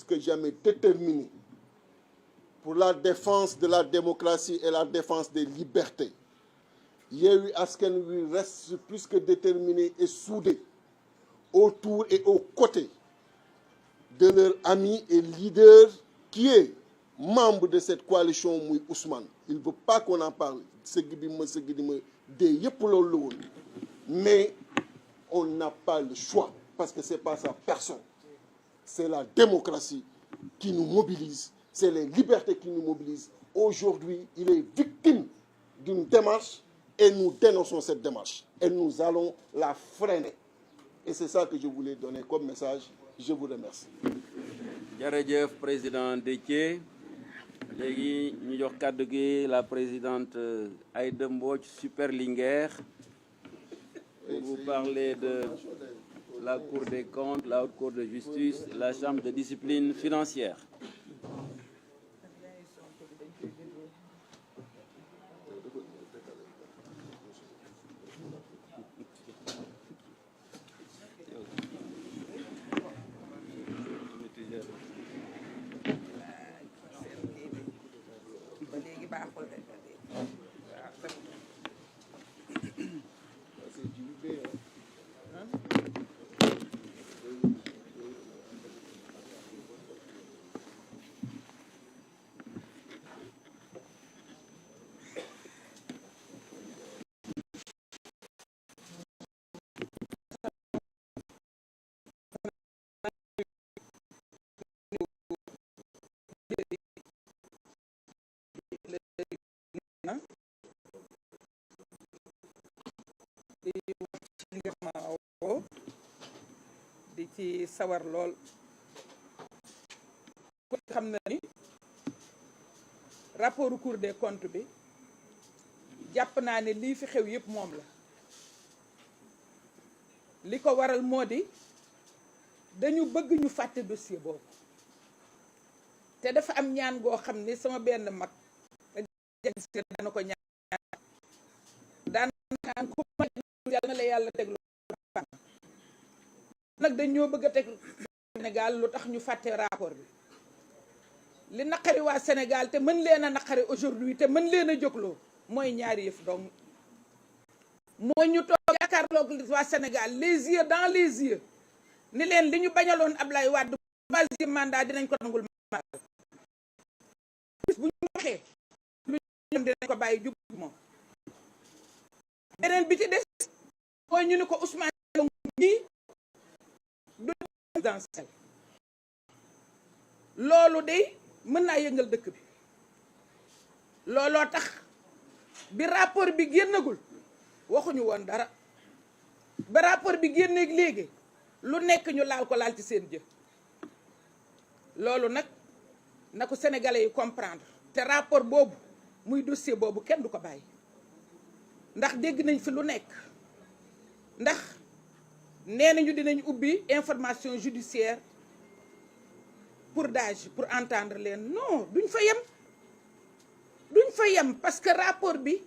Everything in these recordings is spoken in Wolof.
que jamais déterminé pour la défense de la démocratie et la défense des libertés. Yewwi Askan Wi reste plus que déterminé et soudé autour et aux côtés de leur ami et leader qui est membre de cette coalition muy Ousmane. Il ne veut pas qu'on en parle. Mais on n'a pas le choix parce que ce n'est pas sa personne. C'est la démocratie qui nous mobilise, c'est les libertés qui nous mobilisent. Aujourd'hui, il est victime d'une démarche et nous dénonçons cette démarche. Et nous allons la freiner. Et c'est ça que je voulais donner comme message. Je vous remercie. Jërëjëf président Déthié léegi ñu jox kàddu gi la présidente Aïda Mbodj Super Linguère pour vous parler de la Cour des comptes, la Haute Cour de justice, la Chambre de discipline financière. di ci sawar lool ku xam na ni rapport Cour des comptes bi jàpp naa ne lii fi xew yëpp moom la li ko waral moo di dañu bëgg ñu fàtte dossier boobu te dafa am ñaan goo xam ni sama benn mag dana ko ñaan daan ku mag yàlla na la yàlla teg lu nag dañoo bëgg a teg Sénégal lu tax ñu fàtte rapport bi li naqari waa Sénégal te mën leen a naqari aujourd'hui te mën leen a jógloo mooy ñaari yëf dong mooy ñu toog yaakaarloog waa Sénégal les yeux dans les yeux ni leen li ñu bañaloon Ablaye Wade troisième mandat dinañ ko nangul bis bu ñu waxee lu ñu dinañ ko bàyyi jub moom beneen bi ci des mooy ñu ni ko Ousmane ñi du présidentiel loolu de mën naa yëngal dëkk bi looloo tax bi rapport bi génnagul waxuñu woon dara ba rapport bi génneeg léegi lu nekk ñu laal ko laal ci seen jë loolu nag na ko sénégalais yi comprendre te rapport boobu muy dossier boobu kenn du ko bàyyi ndax dégg nañ fi lu nekk ndax nee nañu dinañ ubbi information judiciaire pour d'âge pour entendre leen non duñ fa yem parce que rapport bi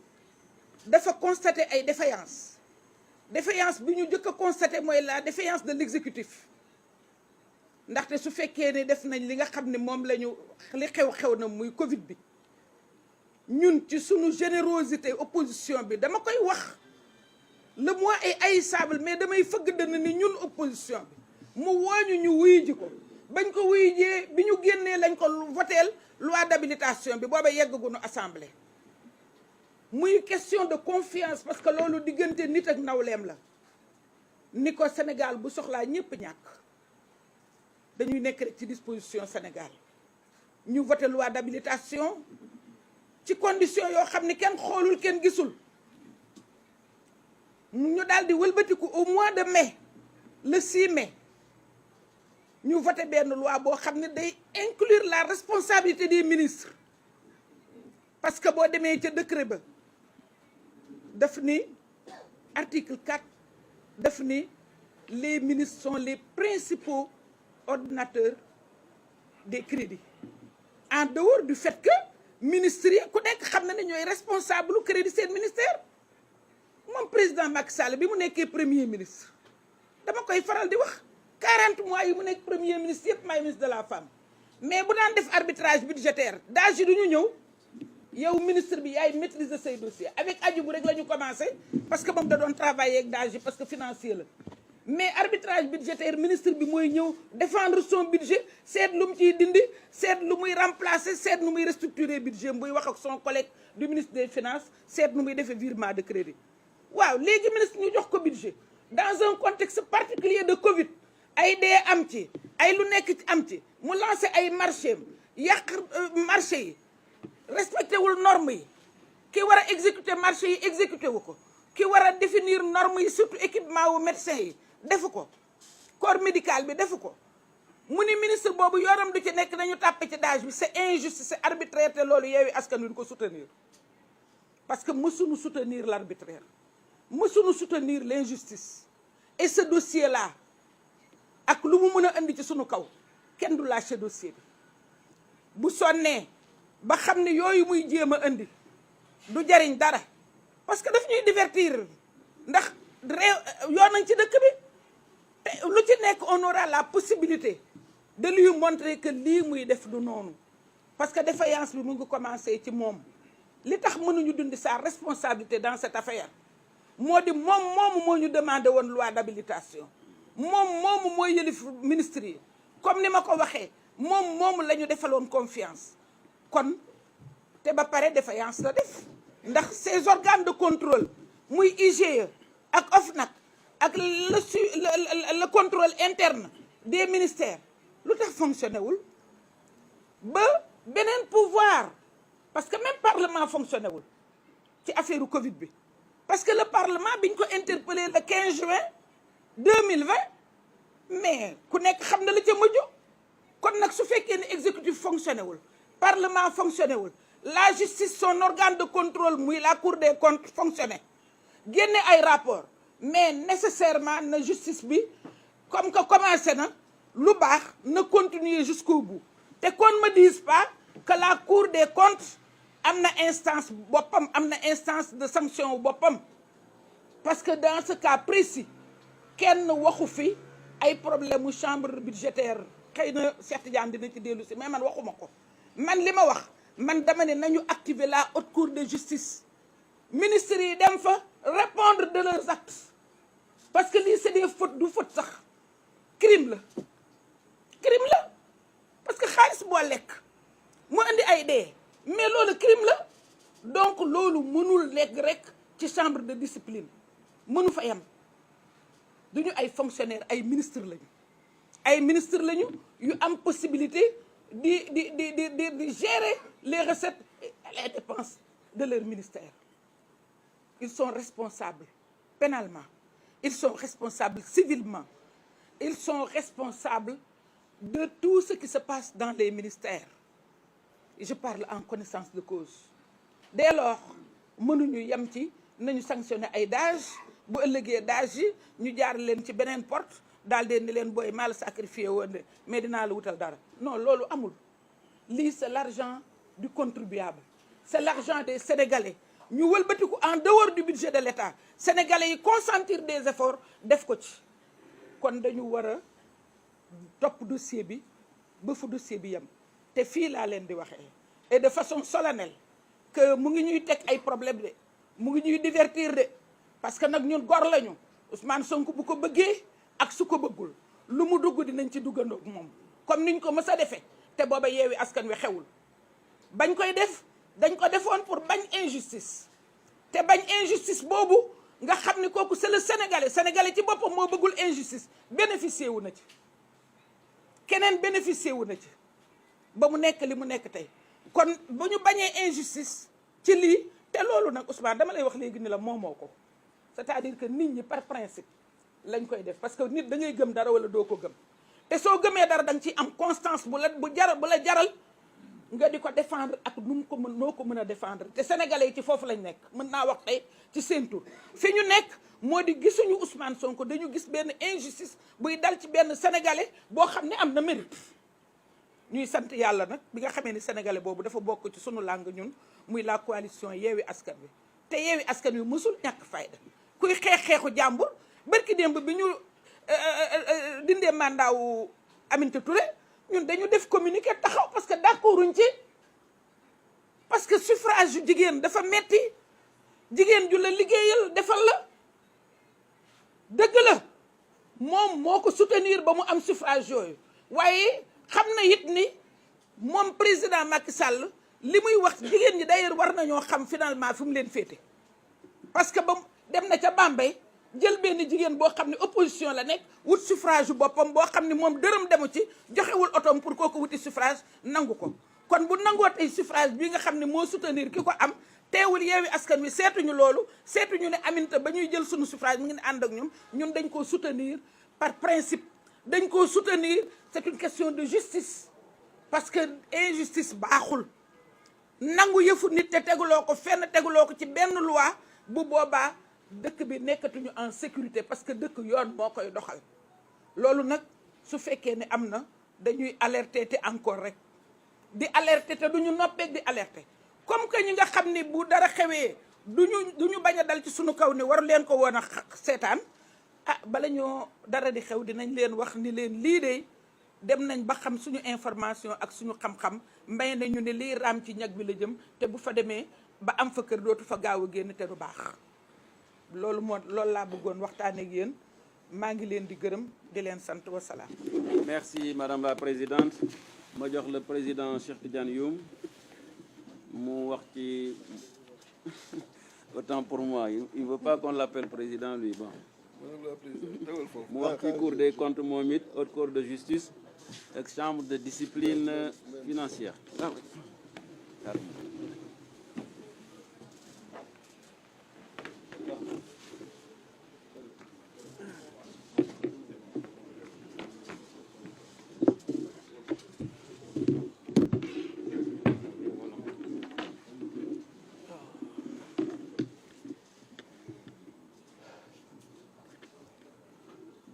dafa constater ay défaillances bi ñu jëkk a constater mooy la défaillance de l'exécutif ndaxte su fekkee ne def nañ li nga xam ne moom la ñu li xew na muy Covid bi ñun ci sunu générosité opposition bi dama koy wax le mot est haïssable mais damay fëgg dënn ni ñun opposition bi mu wooñu ñu wuyu ji ko bañ ko wuyu jee bi ñu génnee lañ ko voteel loi d'habilitation bi booba yeggaguñu assemblée muy question de confiance parce que loolu diggante nit ak nawleem la ni ko Sénégal bu soxlaa ñëpp ñàkk dañuy nekk rek ci disposition Sénégal ñu voté loi d'habilitation ci condition yoo xam ne kenn xoolul kenn gisul ñu daal di wëlbatiku au mois de mai le 6 mai ñu voté benn loi boo xam ne day inclure la responsabilité des ministres parce que boo demee ca décret ba daf ni article 4 daf ni les ministres sont les principaux ordonnateurs des crédits en dehors du fait que ministres yi ku nekk xam na ne ñooy responsable lu crédit seen ministère moom président Macky Sall bi mu nekkee premier ministre dama koy faral di wax 40 mois yi mu nekk premier ministre yëpp maay ministre de la femme mais bu daan def arbitrage budgétaire DAGE yi du ñu ñëw yow ministre bi yaay maîtriser say dossiers avec Hadjibou rek la ñu commencé parce que moom da doon travailler ak DAGE yi parce que financier la mais arbitrage budgétaire ministre bi mooy ñëw défendre son budget seet lu mu ciy dindi seet lu muy remplacer seet nu muy restructurer budget buy wax ak son collègue du ministre des finances seet nu muy defee virement de crédit waaw léegi ministre ñu jox ko budget dans un contexte particulier de Covid ay dee am ci ay lu nekk ci am ci mu lancé ay marché yàq marché yi respecté wul normes yi ki war a exécuter marché yi exécuté wu ko ki war a définir normes yi surtout équipement wu médecin yi defu ko corps médical bi defu ko mu ni ministre boobu yoram du ci nekk nañu tàppe ci DAGE bi c'est injuste c'est arbitraire te loolu Yewwi Askan Wi du ko soutenir parce que mësuñu soutenir l'arbitraire mësuñu soutenir l'injustice et ce dossier là ak lu mu mën a indi ci sunu kaw kenn du lâché dossier bi bu sonnee ba xam ne yooyu muy jéem a indi du jariñ dara parce que daf ñuy divertir ndax réew yoo nañ ci dëkk bi te lu ci nekk on aura la possibilité de lui montrer que lii muy def du noonu parce que défaillance bi mu ngi commencé ci moom li tax mënuñu dundi sa responsabilité dans cette affaire moo di moom moomu moo ñu demandé woon loi d'habilitation moom moomu mooy yëlif ministre yi comme ni ma ko waxee moom moomu la ñu defaloon confiance kon te ba pare défaillance la def ndax ces organes de contrôle muy IGE ak OFNAC ak le contrôle interne des ministères lu tax fonctionné wul ba beneen pouvoir parce que même parlement fonctionné wul ci affaire Covid bi parce que le parlement biñ ko interpellé le 15 juin 2020 mais ku nekk xam na la ca mujj kon nag su fekkee ne exécutif fonctionné wul parlement fonctionné wul la justice son organe de contrôle muy la cour des comptes fonctionné génne ay rapport mais nécessairement na justice bi comme que commencé na lu baax na continuer jusqu'au bout te qu'on me dise pas que la cour des comptes am na instance boppam am na instance de sanction boppam parce que dans ce cas précis kenn waxu fi ay problème mu chambre budgétaire xëy na Cheikh Tidiane dina ci dellu si mais man waxuma ko man li ma wax man dama ne nañu activer la haute cour de justice ministres yi dem fa répondre de leurs actes parce que lii c'est des fautes du faute sax crime la parce que xaalis boo lekk mu indi ay dee mais loolu crime la donc loolu mënul lekk rek ci chambre de discipline mënu fa yem duñu ay fonctionnaires ay ministres lañu yu am possibilité di gérer les recettes et les dépenses de leur ministère. Ils sont responsables pénalement, ils sont responsables civilement, ils sont responsables de tout ce qui se passe dans les ministères. Et je parle en connaissance de cause. Dès lors mënuñu yem ci nañu sanctionner ay DAGE bu ëllëgee DAGE yi ñu jaar leen ci beneen porte daal de ni leen booy mal sacrifié woon de mais dinaa la wutal dara non loolu amul lii c'est l'argent du contribuable c'est l'argent des Sénégalais ñu wëlbatiku en dehors du budget de l'État Sénégalais yi consentir des efforts def ko ci kon dañu war a topp dossier bi ba fu dossier bi yem te fii laa leen di waxee et de façon solennelle que mu ngi ñuy teg ay problème de mu ngi ñuy divertir de parce que nag ñun gor lañu Ousmane Sonko bu ko bëggee ak su ko bëggul lu mu dugg dinañ ci duggandoog moom comme niñ ko mës a defee te booba Yewwi Askan Wi xewul bañ koy def dañ ko defoon pour bañ injustice te bañ injustice boobu nga xam ni kooku c'est le sénégalais ci boppam moo bëggul injustice bénéficier wu na ci keneen bénéficier wu na ci ba mu nekk li mu nekk tey kon bu ñu bañee injustice ci lii te loolu nag Ousmane dama lay wax léegi ni la moomoo ko c'est-à-dire que nit ñi par principe lañ koy def parce que nit da ngay gëm dara wala doo ko gëm te soo gëmee dara da nga ciy am constance bu la jaral nga di ko défendre ak nu mu ko mën noo ko mën a défendre te sénégalais yi ci foofu lañ nekk mën naa wax tey ci seen tur fi ñu nekk moo di gisuñu Ousmane Sonko dañu gis benn injustice buy dal ci benn sénégalais boo xam ne am na mérite ñuy sant yàlla nag bi nga xamee ni sénégalais boobu dafa bokk ci sunu langue ñun muy la coalition Yewwi Askan Wi te Yewwi Askan Wi mësul ñàkk fayda kuy xeexu jàmbur barki démb bi ñu dindee mandat wu Aminata Touré ñun dañu def communiqué taxaw yu jigéen dafa metti jigéen ju la liggéeyal defal la dëgg la moom moo ko soutenir ba mu am suffrage yooyu waaye xam na it ni moom président Macky Sall li muy wax jigéen ñi d'ailleurs war nañoo xam finalement fi mu leen féete parce que ba dem na ca Bambey jël benn jigéen boo xam ne opposition la nekk wut suffrage boppam boo xam ne moom dërëm demu ci joxewul otom pour kooku wuti suffrage nangu ko kon bu nangoo tey suffrage bi nga xam ne moo soutenir ki ko am teewul Yewwi Askan Wi seetuñu loolu seetuñu ne Aminata ba ñuy jël suñu suffrage mu ngi ne ànd ak ñun dañ koo soutenir par principe dañ koo soutenir c'est une question de justice parce que injustice baaxul nangu yëfu nit te teguloo ko fenn teguloo ko ci benn loi bu boobaa dëkk bi nekkatuñu en sécurité parce que dëkk yoon moo koy doxal loolu nag su fekkee ne am na dañuy alerter te encore rek di alerter te duñu noppeeg di alerter comme que ñi nga xam ni bu dara xewee duñu bañ a dal ci suñu kaw ni waru leen ko woon a seetaan bala ñoo dara di xew dinañ leen wax ni leen lii de dem nañ ba xam suñu information ak suñu xam-xam mbay nañu ne lii raam ci ñag bi la jëm te bu fa demee ba am fa kër dootu fa gaaw a génn te du baax loolu laa bëggoon waxtaanee ak yéen maa ngi leen di gërëm di leen sant wa salaam. Merci madame la présidente ma jox le président Cheikh Tidiane Youm mu wax ci autant pour moi il veut pas qu'on l'appelle président lui bon mu wax ci cour des comptes moom it haute cour de justice ak chambre de discipline financière.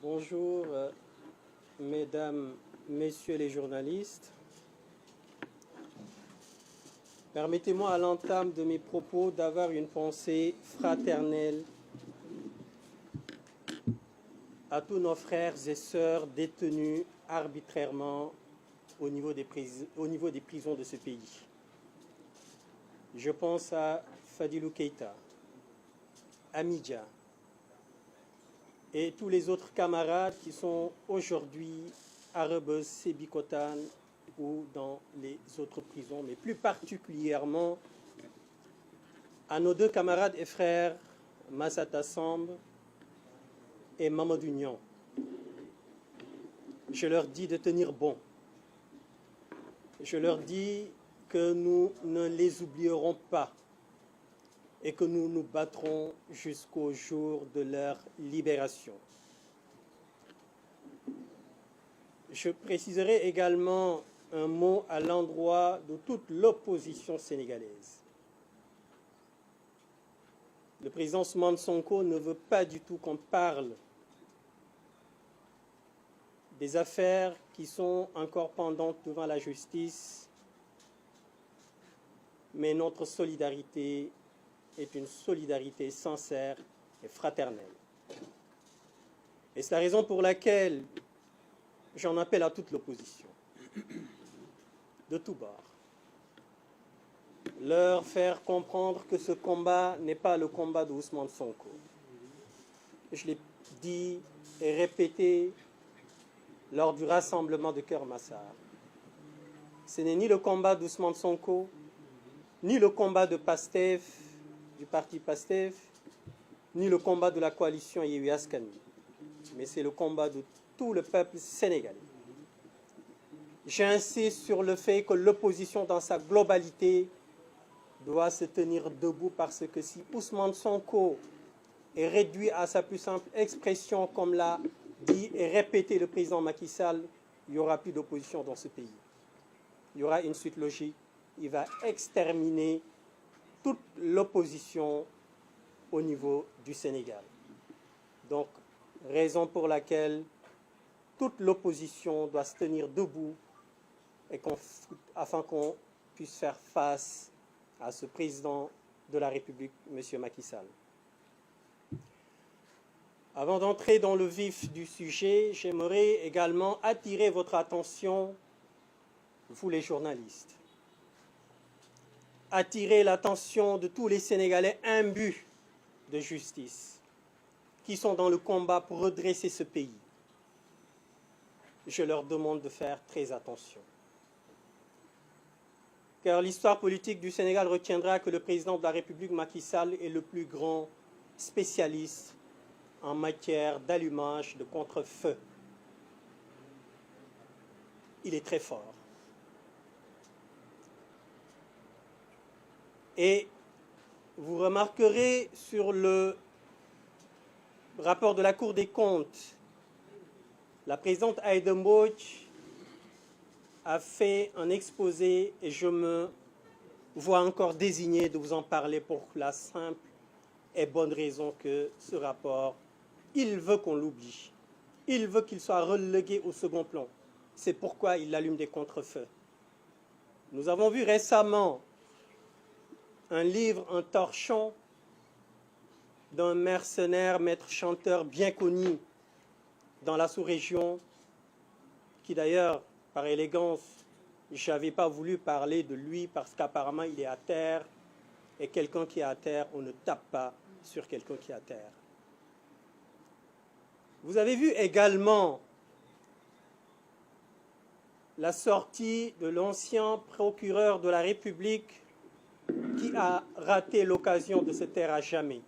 Bonjour, mesdames, messieurs les journalistes. Permettez-moi à l'entame de mes propos d'avoir une pensée fraternelle à tous nos frères et sœurs détenus arbitrairement au niveau des prisons de ce pays. Je pense à Fadilou Keïta, Amidia, et tous les autres camarades qui sont aujourd'hui à Rebeuss, Sébikotane ou dans les autres prisons, mais plus particulièrement à nos deux camarades et frères Massata Samb et Mamadou Niang. Je leur dis de tenir bon. Je leur dis que nous ne les oublierons pas et que nous nous battrons jusqu'au jour de leur libération. Je préciserai également un mot à l'endroit de toute l'opposition sénégalaise. Le président Ousmane Sonko ne veut pas du tout qu'on parle des affaires qui sont encore pendantes devant la justice, mais notre solidarité est une solidarité sincère et fraternelle. Et c'est la raison pour laquelle j'en appelle à toute l'opposition, de tous bords, leur faire comprendre que ce combat n'est pas le combat d'Ousmane Sonko. Je l'ai dit et répété lors du rassemblement de Keur Massar. Ce n'est ni le combat d'Ousmane Sonko, ni le combat de Pastef, du parti Pastef, ni le combat de la coalition Yewwi Askan Wi, mais c'est le combat de tout le peuple sénégalais. J'insiste sur le fait que l'opposition dans sa globalité doit se tenir debout parce que si Ousmane Sonko est réduit à sa plus simple expression, comme l'a dit et répété le président Macky Sall, il n'y aura plus d'opposition dans ce pays. Il y aura une suite logique. Il va exterminer toute l'opposition au niveau du Sénégal. Donc, raison pour laquelle toute l'opposition doit se tenir debout et afin qu'on puisse faire face à ce président de la République, M. Macky Sall. Avant d'entrer dans le vif du sujet, j'aimerais également attirer votre attention, vous les journalistes, attirer l'attention de tous les Sénégalais imbus de justice qui sont dans le combat pour redresser ce pays. Je leur demande de faire très attention. Car l'histoire politique du Sénégal retiendra que le président de la République, Macky Sall, est le plus grand spécialiste en matière d'allumage de contre-feu. Il est très fort. Et vous remarquerez sur le rapport de la Cour des comptes, la présidente Aïda Mbodj a fait un exposé et je me vois encore désigné de vous en parler pour la simple et bonne raison que ce rapport, il veut qu'on l'oublie. Il veut qu'il soit relégué au second plan. C'est pourquoi il allume des contre-feux. Nous avons vu récemment un livre, un torchon d'un mercenaire, maître chanteur bien connu dans la sous-région, qui d'ailleurs, par élégance, je n'avais pas voulu parler de lui parce qu'apparemment il est à terre, et quelqu'un qui est à terre, on ne tape pas sur quelqu'un qui est à terre. Vous avez vu également la sortie de l'ancien procureur de la République qui a raté l'occasion de se taire à jamais,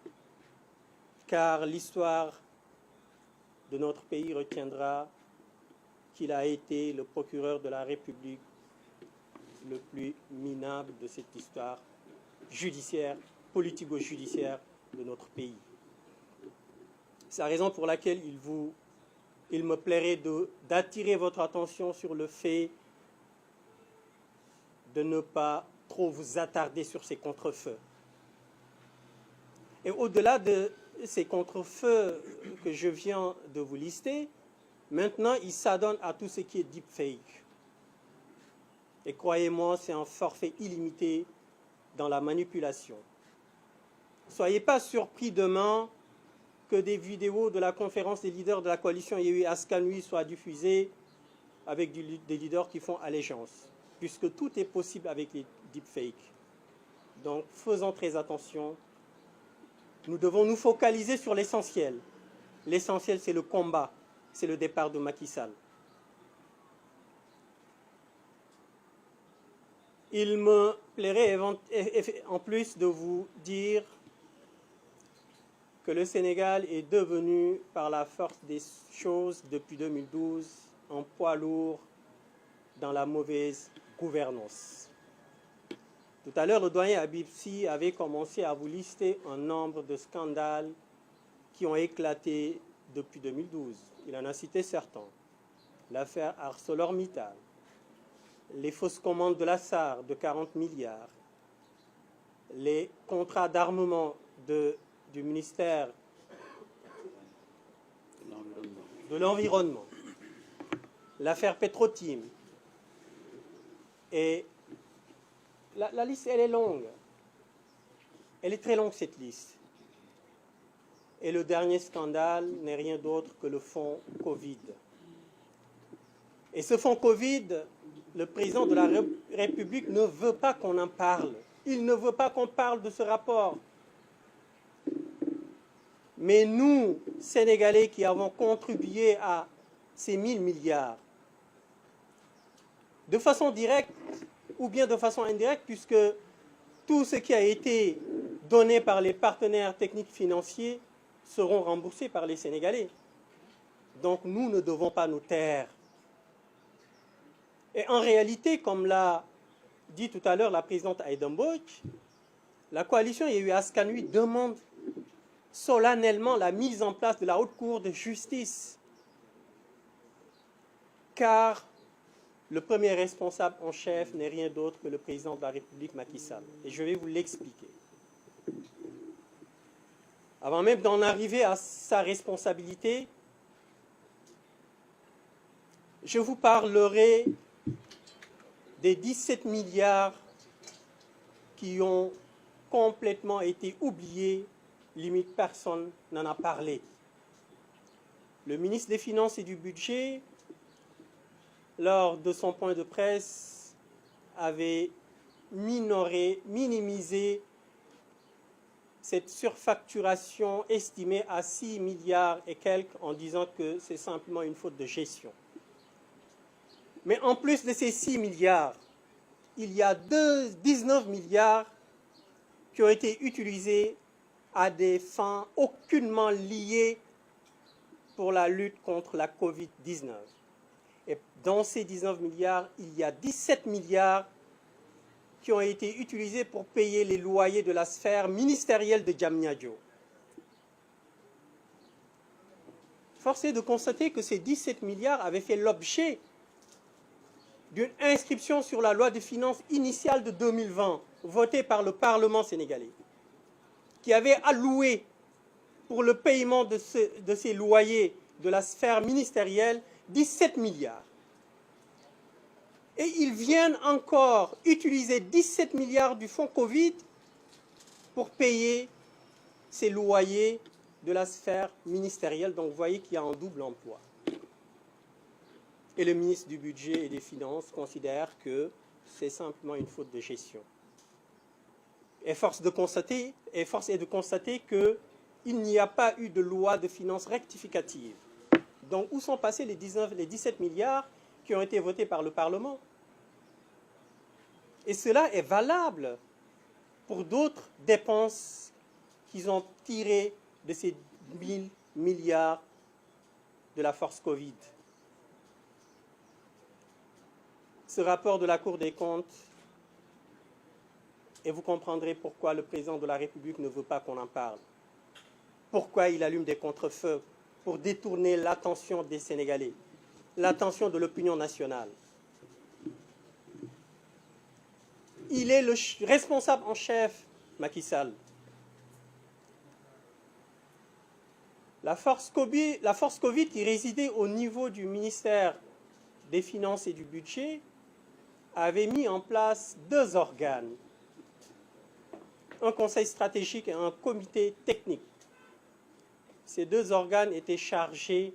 car l'histoire de notre pays retiendra qu'il a été le procureur de la République le plus minable de cette histoire judiciaire, politico-judiciaire de notre pays. C'est la raison pour laquelle il me plairait d'attirer votre attention sur le fait de ne pas trop vous attarder sur ces contre-feux. Et au-delà de ces contre-feux que je viens de vous lister, maintenant, il s'adonne à tout ce qui est deepfake. Et croyez-moi, c'est un forfait illimité dans la manipulation. Soyez pas surpris demain que des vidéos de la conférence des leaders de la coalition Yewwi Askan Wi soient diffusées avec des leaders qui font allégeance, puisque tout est possible avec les deepfakes. Donc, faisons très attention. Nous devons nous focaliser sur l'essentiel. L'essentiel, c'est le combat, c'est le départ de Macky Sall. Il me plairait en plus de vous dire que le Sénégal est devenu, par la force des choses, depuis 2012, un poids lourd dans la mauvaise gouvernance. Tout à l'heure, le doyen Habib Sy avait commencé à vous lister un nombre de scandales qui ont éclaté depuis 2012. Il en a cité certains. L'affaire ArcelorMittal, les fausses commandes de la SAR de 40 milliards, les contrats d'armement du ministère de l'Environnement, l'affaire Petrotim. Et la liste, elle est longue. Elle est très longue, cette liste. Et le dernier scandale n'est rien d'autre que le fonds Covid. Et ce fonds Covid, le président de la République ne veut pas qu'on en parle. Il ne veut pas qu'on parle de ce rapport. Mais nous, Sénégalais, qui avons contribué à ces 1000 milliards, de façon directe ou bien de façon indirecte, puisque tout ce qui a été donné par les partenaires techniques financiers seront remboursés par les Sénégalais. Donc nous ne devons pas nous taire. Et en réalité, comme l'a dit tout à l'heure la présidente Aïda Mbodj, la coalition Yewwi Askan Wi demande solennellement la mise en place de la Haute Cour de justice, car le premier responsable en chef n'est rien d'autre que le président de la République, Macky Sall. Et je vais vous l'expliquer. Avant même d'en arriver à sa responsabilité, je vous parlerai des 17 milliards qui ont complètement été oubliés, limite personne n'en a parlé. Le ministre des Finances et du Budget, lors de son point de presse, avait minimiser cette surfacturation estimée à 6 milliards et quelques en disant que c'est simplement une faute de gestion. Mais en plus de ces 6 milliards, il y a 19 milliards qui ont été utilisés à des fins aucunement liées pour la lutte contre la Covid-19. Et dans ces 19 milliards, il y a 17 milliards qui ont été utilisés pour payer les loyers de la sphère ministérielle de Diamniadio. Force est de constater que ces 17 milliards avaient fait l'objet d'une inscription sur la loi de finances initiale de 2020, votée par le Parlement sénégalais, qui avait alloué pour le paiement de ces loyers de la sphère ministérielle 17 milliards. Et ils viennent encore utiliser 17 milliards du fonds Covid pour payer ces loyers de la sphère ministérielle. Donc vous voyez qu'il y a un double emploi. Et le ministre du Budget et des Finances considère que c'est simplement une faute de gestion. Et force est de constater qu'il n'y a pas eu de loi de finances rectificative. Donc où sont passés les 17 milliards qui ont été votés par le Parlement? Et cela est valable pour d'autres dépenses qu'ils ont tirées de ces 1000 milliards de la force Covid. Ce rapport de la Cour des comptes, et vous comprendrez pourquoi le président de la République ne veut pas qu'on en parle. Pourquoi il allume des contre-feux pour détourner l'attention des Sénégalais, l'attention de l'opinion nationale. Il est le responsable en chef, Macky Sall. La force Covid qui résidait au niveau du ministère des Finances et du Budget avait mis en place 2 organes, un conseil stratégique et un comité technique. Ces 2 organes étaient chargés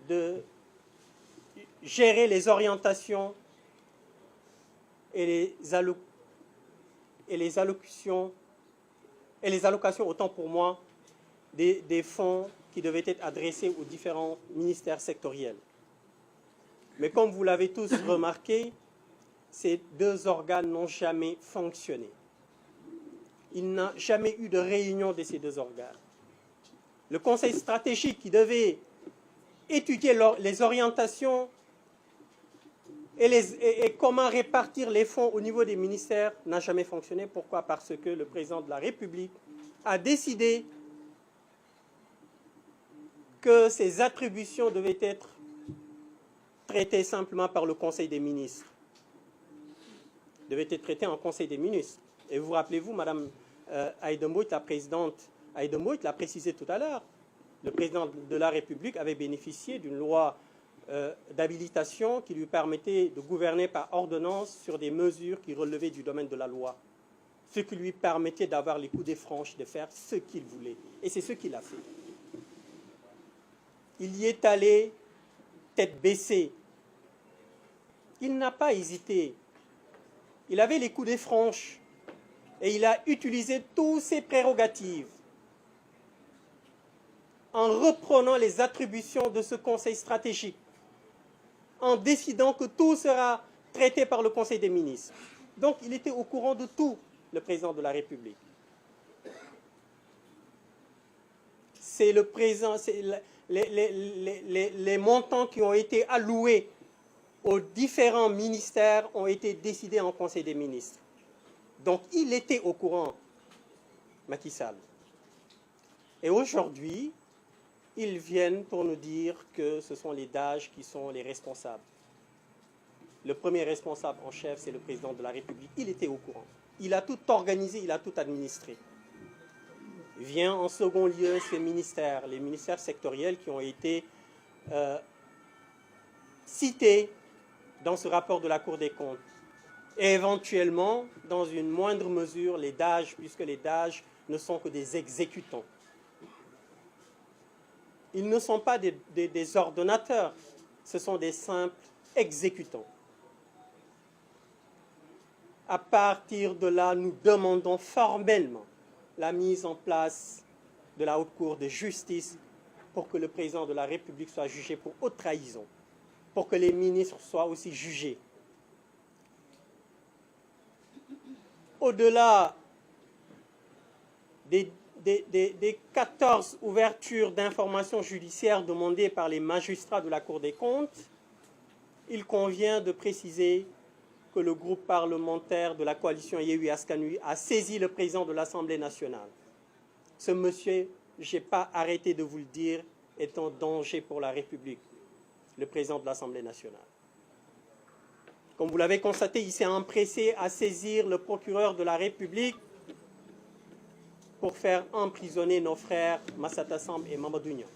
de gérer les orientations et les allocations, autant pour moi, des fonds qui devaient être adressés aux différents ministères sectoriels. Mais comme vous l'avez tous remarqué, ces 2 organes n'ont jamais fonctionné. Il n'a jamais eu de réunion de ces 2 organes. Le conseil stratégique qui devait étudier les orientations et comment répartir les fonds au niveau des ministères n'a jamais fonctionné. Pourquoi? Parce que le président de la République a décidé que ces attributions devaient être traitées simplement par le Conseil des ministres. Devaient être traitées en Conseil des ministres. Et vous rappelez-vous, Madame Aïda Mbodj, la présidente Aïda Mbodj l'a précisé tout à l'heure, le président de la République avait bénéficié d'une loi d'habilitation qui lui permettait de gouverner par ordonnance sur des mesures qui relevaient du domaine de la loi, ce qui lui permettait d'avoir les coudées franches de faire ce qu'il voulait. Et c'est ce qu'il a fait. Il y est allé tête baissée. Il n'a pas hésité. Il avait les coudées franches et il a utilisé toutes ses prérogatives en reprenant les attributions de ce conseil stratégique, en décidant que tout sera traité par le Conseil des ministres. Donc il était au courant de tout, le président de la République. C'est le président, les montants qui ont été alloués aux différents ministères ont été décidés en Conseil des ministres. Donc il était au courant, Macky Sall. Et aujourd'hui, ils viennent pour nous dire que ce sont les DAGE qui sont les responsables. Le premier responsable en chef, c'est le président de la République. Il était au courant. Il a tout organisé, il a tout administré. Vient en second lieu ces ministères, les ministères sectoriels qui ont été cités dans ce rapport de la Cour des comptes. Et éventuellement, dans une moindre mesure, les DAGE, puisque les DAGE ne sont que des exécutants. Ils ne sont pas des ordonnateurs, ce sont des simples exécutants. À partir de là, nous demandons formellement la mise en place de la Haute Cour de justice pour que le président de la République soit jugé pour haute trahison, pour que les ministres soient aussi jugés. Au-delà des 14 ouvertures d'informations judiciaires demandées par les magistrats de la Cour des comptes, il convient de préciser que le groupe parlementaire de la coalition Yewwi Askan Wi a saisi le président de l'Assemblée nationale. Ce monsieur, je n'ai pas arrêté de vous le dire, est en danger pour la République, le président de l'Assemblée nationale. Comme vous l'avez constaté, il s'est empressé à saisir le procureur de la République pour faire emprisonner nos frères Massata Samb et Mamadou Niang.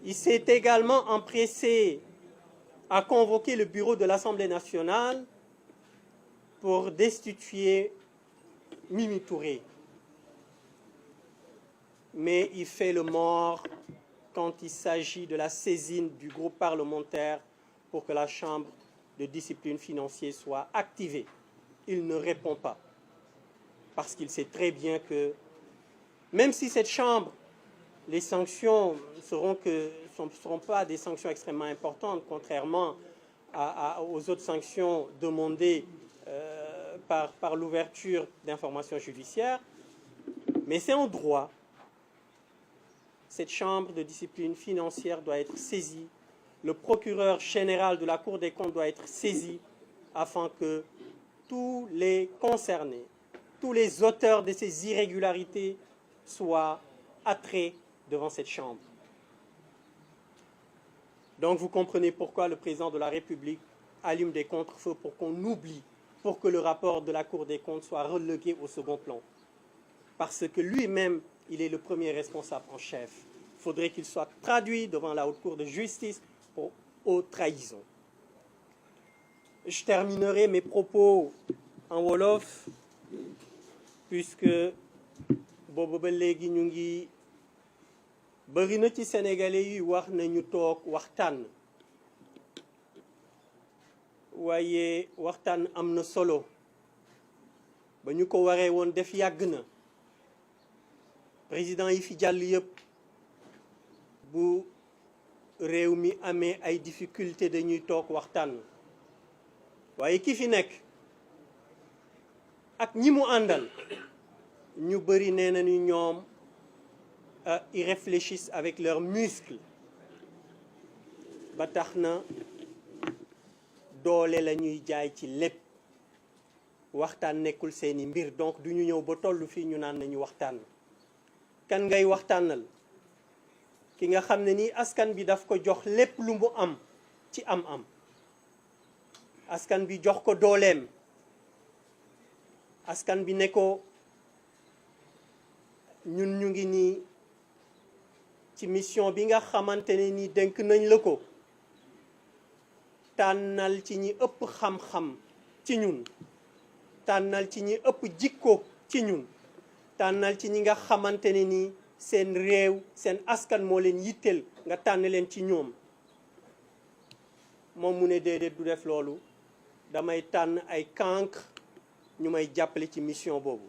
Il s'est également empressé à convoquer le bureau de l'Assemblée nationale pour destituer Mimi Touré. Mais il fait le mort quand il s'agit de la saisine du groupe parlementaire pour que la Chambre de discipline financière soit activée. Il ne répond pas. Parce qu'il sait très bien que, même si cette Chambre, les sanctions ne seront pas des sanctions extrêmement importantes, contrairement aux autres sanctions demandées par l'ouverture d'informations judiciaires, mais c'est en droit. Cette Chambre de discipline financière doit être saisie. Le procureur général de la Cour des comptes doit être saisi afin que tous les concernés, tous les auteurs de ces irrégularités soient attraits devant cette Chambre. Donc vous comprenez pourquoi le président de la République allume des contre-feux pour qu'on oublie, pour que le rapport de la Cour des comptes soit relégué au second plan. Parce que lui-même, il est le premier responsable en chef. Il faudrait qu'il soit traduit devant la Haute Cour de justice pour haute trahison. Je terminerai mes propos en wolof, puisque boobu ba léegi ñu ngi bëri na ci sénégalais yi wax nañu toog waxtaan waaye waxtaan am na solo ba ñu ko waree woon def yàgg na président yi fi jàll yëpp bu réew mi amee ay difficulté dañuy toog waxtaan waaye ki fi nekk ak ñi mu àndal ñu bëri nee nañu ñoom ils réfléchissent avec leurs muscles ba tax na doole la ñuy jaay ci lépp waxtaan nekkul seeni mbir donc du ñu ñëw ba tollu fii ñu naan nañu waxtaan kan ngay waxtaanal ki nga xam ne nii askan bi daf ko jox lépp lu mu am ci am-am askan bi jox ko dooleem askan bi ne ko ñun ñu ngi nii ci mission bi nga xamante ne ni dénk nañ la ko tànnal ci ñi ëpp xam-xam ci ñun tànnal ci ñi ëpp jikko ci ñun tànnal ci ñi nga xamante ne ni seen réew seen askan moo leen yitteel nga tànn leen ci ñoom moom mu ne déedéet du def loolu damay tànn ay cancre ñu may jàppale ci mission boobu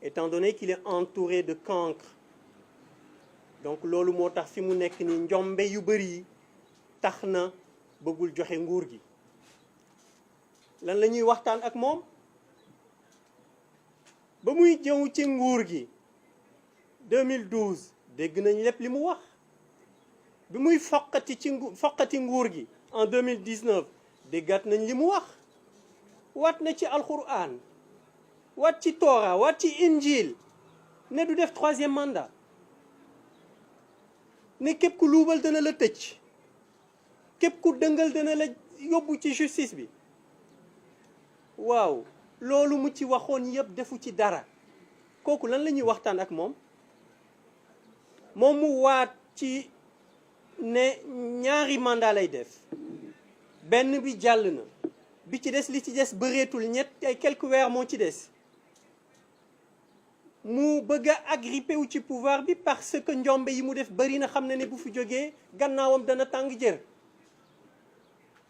étant donné qu'il est entouré de cancre donc loolu moo tax fi mu nekk ni njombe yu bëri yi tax na bëggul joxe nguur gi lan la ñuy waxtaan ak moom ba muy jëw ci nguur gi 2012 dégg nañ lépp li mu wax bi muy foqati nguur gi en 2019 déggaat nañ li mu wax waat na ci alquran waat ci Torah waat ci injil ne du def 3e mandat ne képp ku luubal dana la tëj képp ku dëngal dana la yóbbu ci justice bi waaw loolu mu ci waxoon yëpp defu ci dara kooku lan la ñuy waxtaan ak moom moom mu waat ci ne 2 mandat lay def benn bi jàll na bi ci des li ci des bëreetul ay quelques weer moo ci des mu bëgg a agrippé wu ci pouvoir bi parce que njombe yi mu def bëri na xam na ne bu fi jógee gannaawam dana tàng jër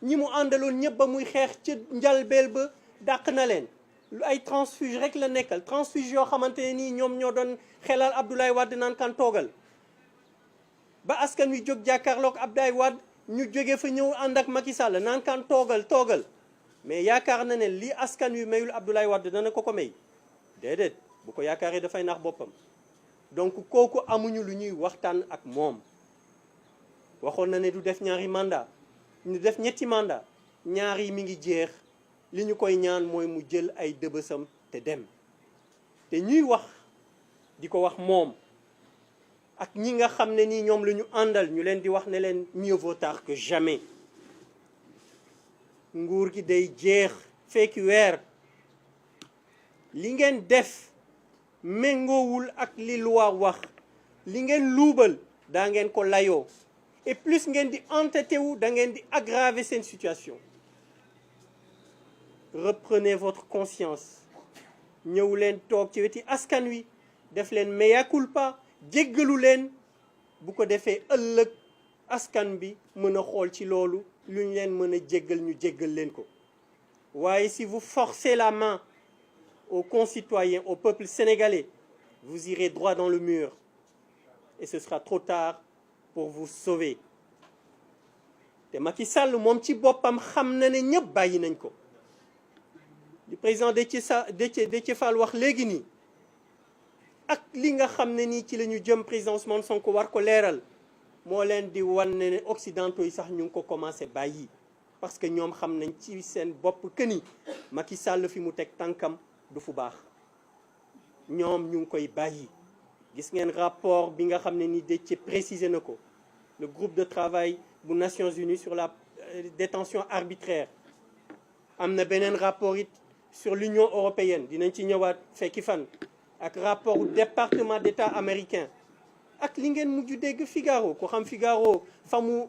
ñi mu àndaloon ñëpp ba muy xeex ci njalbeel ba dàq na leen lu ay transfuge rek la nekkal transfuge yoo xamante ne nii ñoom ñoo doon xelal Abdoulaye Wade naan kan toogal ba askan wi jóg jàkkaarloog Abdoulaye Wade ñu jóge fa ñëw ànd ak Macky Sall naan kan toogal mais yaakaar na ne li askan wi mayul Abdoulaye Wade dana ko may déedéet bu ko yaakaaree dafay nax boppam donc kooku amuñu lu ñuy waxtaan ak moom waxoon na ne du def ñaari mandat ñu def ñetti mandat ñaar yi mi ngi jeex li ñu koy ñaan mooy mu jël ay dëbësam te dem te ñuy wax di ko wax moom ak ñi nga xam ne nii ñoom la ñu àndal ñu leen di wax ne leen mieux vaut tard que jamais nguur gi day jeex fekki weer li ngeen def méngoowul ak li loi wax li ngeen luubal daa ngeen ko layoo et plus ngeen di entêté wu da ngeen di aggraver seen situation reprenez votre conscience ñëw leen toog ci weti askan wi def leen mea culpa jéggalu leen bu ko defee ëllëg askan bi mën a xool ci loolu lu ñu leen mën a jéggal ñu jéggal leen ko waaye si vous forcez la main aux concitoyens, au peuple sénégalais, vous irez droit dans le mur et ce sera trop tard pour vous sauver. te Macky Sall moom ci boppam xam na ne ñëpp bàyyi nañ ko li président Déthié Fall wax léegi nii ak li nga xam ne nii ci la ñu jëm président Ousmane Sonko war ko leeral moo leen di wan ne occidentaux yi sax ñu ngi ko commencé bàyyi parce que ñoom xam nañ ci seen bopp que ni Macky Sall fi mu teg tànkam du fu baax ñoom ñu ngi koy bàyyi gis ngeen rapport bi nga xam ne ni Déthié précisé na ko le groupe de travail bu Nations Unies sur la détention arbitraire am na beneen rapport it sur l'Union européenne dinañ ci ñëwaat fekki fan ak rapport du département d'État américain ak li ngeen mujj dégg Figaro ko xam Figaro fa mu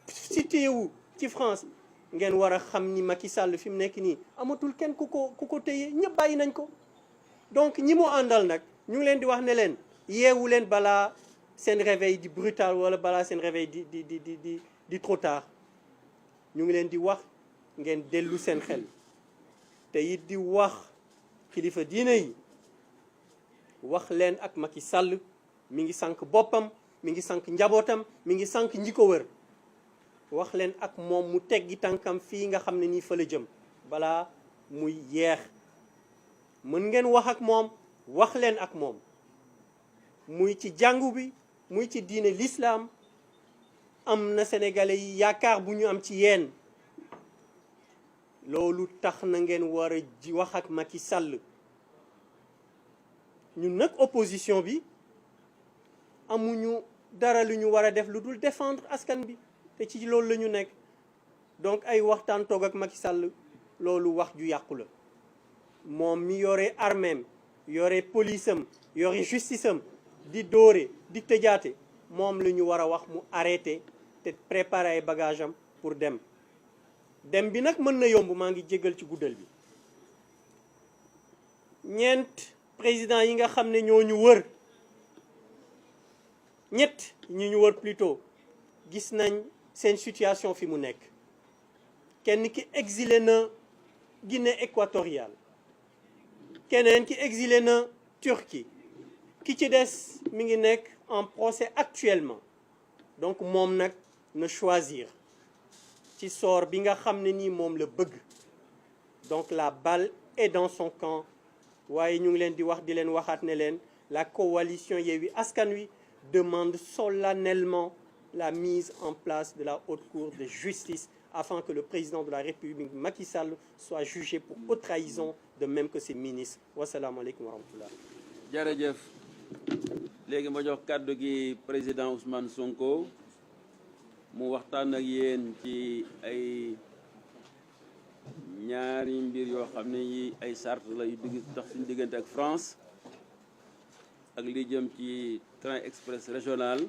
situé wu ci France ngeen war a xam ni Macky Sall fi mu nekk nii amatul kenn ku ko téye ñëpp bàyyi nañ ko donc ñi mu àndal nag ñu ngi leen di wax ne leen yeewu leen balaa seen réveil di brutal wala balaa seen réveil di trop tard ñu ngi leen di wax ngeen dellu seen xel te it di wax kilifa diine yi wax leen ak Macky Sall mi ngi sànq boppam mi ngi sànq njabootam mi ngi sànq ñi ko wër wax leen ak moom mu teggi tànkam fii nga xam ne nii fa la jëm balaa muy yeex mën ngeen wax ak moom wax leen ak moom muy ci jàngu bi muy ci diine l'islam am na sénégalais yi yaakaar bu ñu am ci yéen loolu tax na ngeen war a ji wax ak Macky Sall ñun nag opposition bi amuñu dara lu ñu war a def lu dul défendre askan bi te ci loolu la ñu nekk donc ay waxtaan toog ak Macky Sall loolu wax ju yàqu la moom mi yore arméem yore police am yore justice am di dóore di tëjaate moom la ñu war a wax mu arrêté te préparer ay bagage am pour dem bi nag mën na yomb maa ngi jégal ci guddal bi ñeent président yi nga xam ne ñoo ñu wër ñett ñi ñu wër plutôt gis nañ seen situation fi mu nekk kenn ki exilé na Guinée équatoriale keneen ki exilé na Turquie ki ci des mi ngi nekk en procès actuellement donc moom nag na choisir ci sort bi nga xam ne nii moom la bëgg donc la balle est dans son camp waaye ñu ngi leen di wax di leen waxaat ne leen la coalition Yewwi Askan Wi demande solennellement la mise en place de la haute cour de justice afin que le président de la République Macky Sall soit jugé pour haute trahison de même que ses ministres wasalaamaaleykum wa rahmatullah jërëjëf léegi ma jox kàddu gi président Ousmane Sonko mu waxtaan ak yéen ci ay ñaari mbir yoo xam ne yi ay sart la yu digg tax suñu diggante ak France ak li jëm ci train express régional